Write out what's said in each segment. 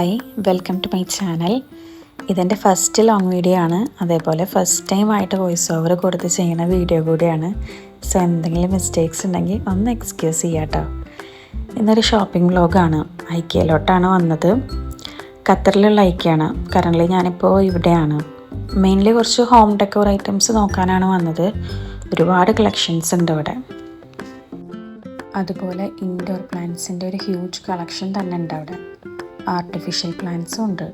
Hi, welcome to my channel. ഇതെൻ്റെ first long video ആണ്. അതേപോലെ ഫസ്റ്റ് ടൈം ആയിട്ട് വോയിസ് ഓവർ കൊടുത്ത് ചെയ്യുന്ന വീഡിയോ കൂടിയാണ്. സോ എന്തെങ്കിലും മിസ്റ്റേക്സ് ഉണ്ടെങ്കിൽ ഒന്ന് എക്സ്ക്യൂസ് ചെയ്യാം കേട്ടോ. ഇന്നൊരു ഷോപ്പിംഗ് വ്ലോഗാണ്. ഐക്യയിലോട്ടാണ് വന്നത്. ഖത്തറിലുള്ള ഐക്യയാണ്. കറൻ്റ്ലി ഞാനിപ്പോൾ ഇവിടെയാണ്. മെയിൻലി കുറച്ച് ഹോം ഡെക്കോർ ഐറ്റംസ് നോക്കാനാണ് വന്നത്. ഒരുപാട് കളക്ഷൻസ് ഉണ്ട് ഇവിടെ. അതുപോലെ ഇൻഡോർ പ്ലാന്റ്സിൻ്റെ ഒരു ഹ്യൂജ് കളക്ഷൻ തന്നെ ഉണ്ട് അവിടെ. ആർട്ടിഫിഷ്യൽ പ്ലാന്റ്സും ഉണ്ട്.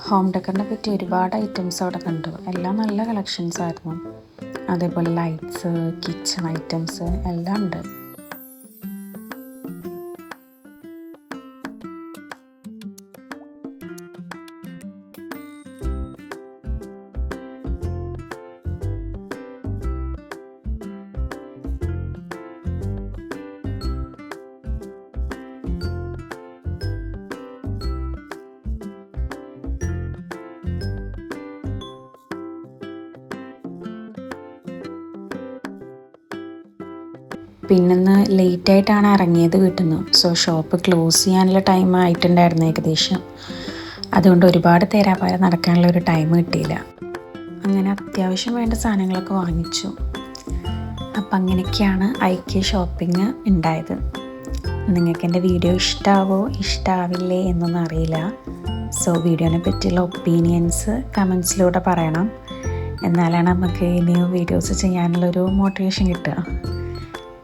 ഹോം ഡെക്കറിനെ പറ്റി ഒരുപാട് ഐറ്റംസ് അവിടെ കണ്ടു. എല്ലാം നല്ല കളക്ഷൻസ് ആയിരുന്നു. അതേപോലെ ലൈറ്റ്സ്, കിച്ചൺ ഐറ്റംസ് എല്ലാം ഉണ്ട്. പിന്നെന്ന് ലേറ്റായിട്ടാണ് ഇറങ്ങിയത് വീട്ടിൽ നിന്ന്. സോ ഷോപ്പ് ക്ലോസ് ചെയ്യാനുള്ള ടൈം ആയിട്ടുണ്ടായിരുന്നു ഏകദേശം. അതുകൊണ്ട് ഒരുപാട് തേരാപാര നടക്കാനുള്ള ഒരു ടൈം കിട്ടിയില്ല. അങ്ങനെ അത്യാവശ്യം വേണ്ട സാധനങ്ങളൊക്കെ വാങ്ങിച്ചു. അപ്പം അങ്ങനെയൊക്കെയാണ് ഐക്യ ഷോപ്പിംഗ് ഉണ്ടായത്. നിങ്ങൾക്ക് എൻ്റെ വീഡിയോ ഇഷ്ടാവില്ലേ എന്നൊന്നും അറിയില്ല. സോ വീഡിയോനെ പറ്റിയുള്ള ഒപ്പീനിയൻസ് കമൻസിലൂടെ പറയണം. എന്നാലാണ് നമുക്ക് ഇനിയും വീഡിയോസ് ചെയ്യാനുള്ളൊരു മോട്ടിവേഷൻ കിട്ടുക.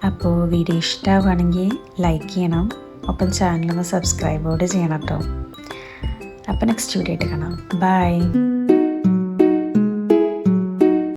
അപ്പോൾ വീഡിയോ ഇഷ്ടമാവുകയാണെങ്കിൽ ലൈക്ക് ചെയ്യണം. ഒപ്പം ചാനലൊന്ന് സബ്സ്ക്രൈബ് കൂടെ ചെയ്യണം കേട്ടോ. അപ്പോൾ നെക്സ്റ്റ് വീഡിയോ ആയിട്ട് കാണാം. ബൈ.